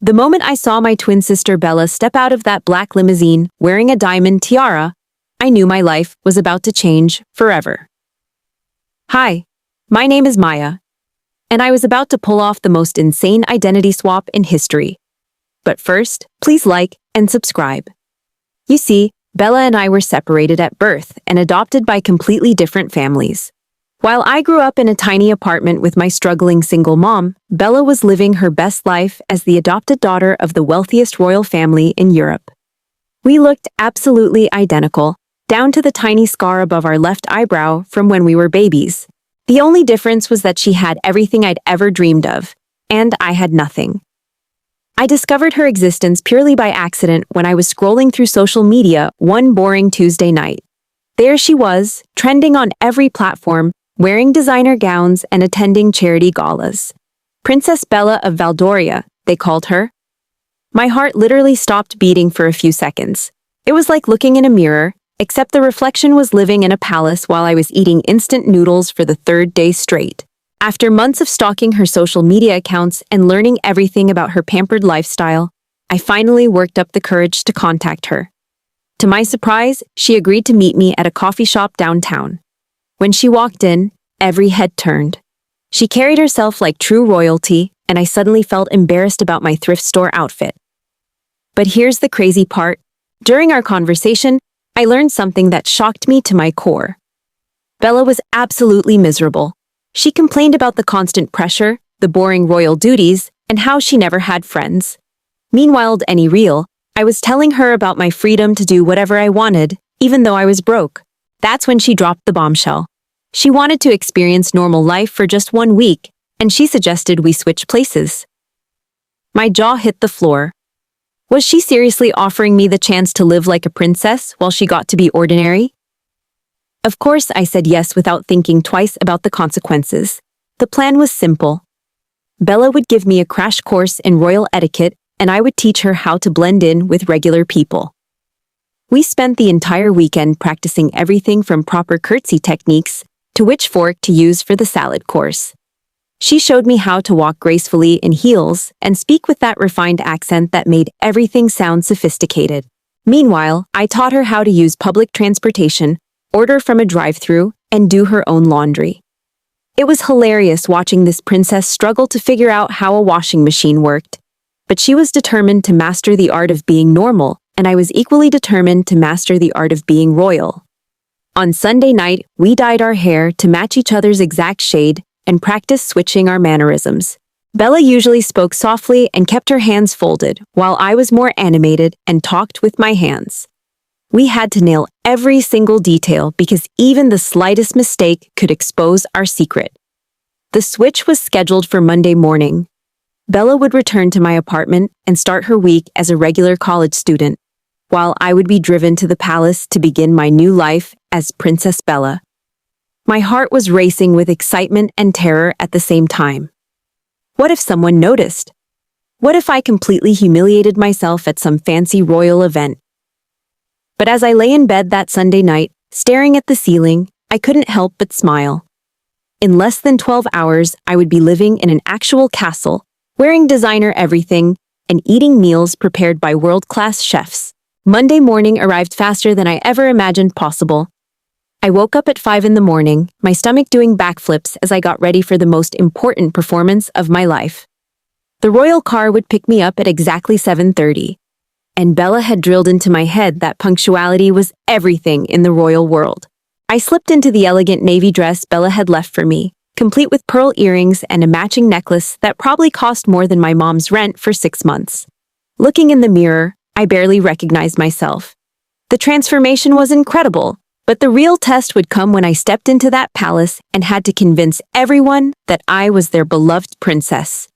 The moment I saw my twin sister Bella step out of that black limousine wearing a diamond tiara, I knew my life was about to change forever. Hi, my name is Maya, and I was about to pull off the most insane identity swap in history. But first, please like and subscribe. You see, Bella and I were separated at birth and adopted by completely different families. While I grew up in a tiny apartment with my struggling single mom, Bella was living her best life as the adopted daughter of the wealthiest royal family in Europe. We looked absolutely identical, down to the tiny scar above our left eyebrow from when we were babies. The only difference was that she had everything I'd ever dreamed of, and I had nothing. I discovered her existence purely by accident when I was scrolling through social media one boring Tuesday night. There she was, trending on every platform, wearing designer gowns and attending charity galas. Princess Bella of Valdoria, they called her. My heart literally stopped beating for a few seconds. It was like looking in a mirror, except the reflection was living in a palace while I was eating instant noodles for the third day straight. After months of stalking her social media accounts and learning everything about her pampered lifestyle, I finally worked up the courage to contact her. To my surprise, she agreed to meet me at a coffee shop downtown. When she walked in, every head turned. She carried herself like true royalty, and I suddenly felt embarrassed about my thrift store outfit. But here's the crazy part. During our conversation, I learned something that shocked me to my core. Bella was absolutely miserable. She complained about the constant pressure, the boring royal duties, and how she never had friends. Meanwhile, any real, I was telling her about my freedom to do whatever I wanted, even though I was broke. That's when she dropped the bombshell. She wanted to experience normal life for just 1 week, and she suggested we switch places. My jaw hit the floor. Was she seriously offering me the chance to live like a princess while she got to be ordinary? Of course, I said yes without thinking twice about the consequences. The plan was simple. Bella would give me a crash course in royal etiquette, and I would teach her how to blend in with regular people. We spent the entire weekend practicing everything from proper curtsy techniques to which fork to use for the salad course. She showed me how to walk gracefully in heels and speak with that refined accent that made everything sound sophisticated. Meanwhile, I taught her how to use public transportation, order from a drive-thru, and do her own laundry. It was hilarious watching this princess struggle to figure out how a washing machine worked. But she was determined to master the art of being normal, and I was equally determined to master the art of being royal. On Sunday night, we dyed our hair to match each other's exact shade and practiced switching our mannerisms. Bella usually spoke softly and kept her hands folded, while I was more animated and talked with my hands. We had to nail every single detail because even the slightest mistake could expose our secret. The switch was scheduled for Monday morning. Bella would return to my apartment and start her week as a regular college student, while I would be driven to the palace to begin my new life as Princess Bella. My heart was racing with excitement and terror at the same time. What if someone noticed? What if I completely humiliated myself at some fancy royal event? But as I lay in bed that Sunday night, staring at the ceiling, I couldn't help but smile. In less than 12 hours, I would be living in an actual castle, wearing designer everything, and eating meals prepared by world-class chefs. Monday morning arrived faster than I ever imagined possible. I woke up at 5 in the morning, my stomach doing backflips as I got ready for the most important performance of my life. The royal car would pick me up at exactly 7:30, and Bella had drilled into my head that punctuality was everything in the royal world. I slipped into the elegant navy dress Bella had left for me, complete with pearl earrings and a matching necklace that probably cost more than my mom's rent for 6 months. Looking in the mirror, I barely recognized myself. The transformation was incredible, but the real test would come when I stepped into that palace and had to convince everyone that I was their beloved princess.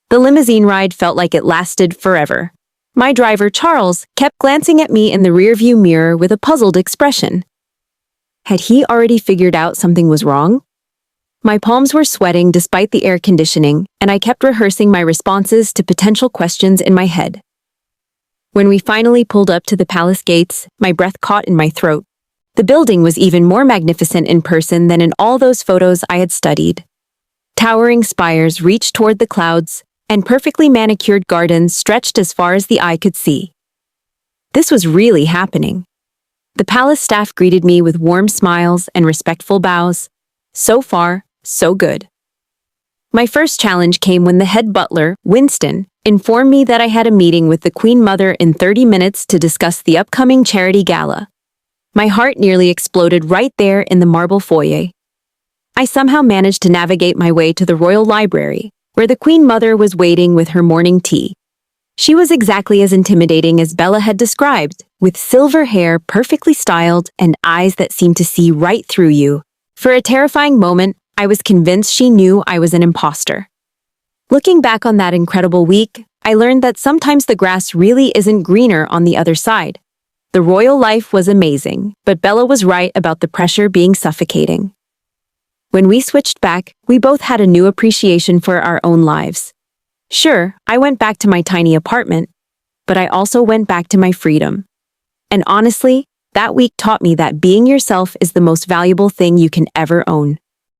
The limousine ride felt like it lasted forever. My driver, Charles, kept glancing at me in the rearview mirror with a puzzled expression. Had he already figured out something was wrong? My palms were sweating despite the air conditioning, and I kept rehearsing my responses to potential questions in my head. When we finally pulled up to the palace gates, my breath caught in my throat. The building was even more magnificent in person than in all those photos I had studied. Towering spires reached toward the clouds, and perfectly manicured gardens stretched as far as the eye could see. This was really happening. The palace staff greeted me with warm smiles and respectful bows. So far, so good. My first challenge came when the head butler, Winston, informed me that I had a meeting with the Queen Mother in 30 minutes to discuss the upcoming charity gala. My heart nearly exploded right there in the marble foyer. I somehow managed to navigate my way to the royal library, where the Queen Mother was waiting with her morning tea. She was exactly as intimidating as Bella had described, with silver hair perfectly styled and eyes that seemed to see right through you. For a terrifying moment, I was convinced she knew I was an imposter. Looking back on that incredible week, I learned that sometimes the grass really isn't greener on the other side. The royal life was amazing, but Bella was right about the pressure being suffocating. When we switched back, we both had a new appreciation for our own lives. Sure, I went back to my tiny apartment, but I also went back to my freedom. And honestly, that week taught me that being yourself is the most valuable thing you can ever own.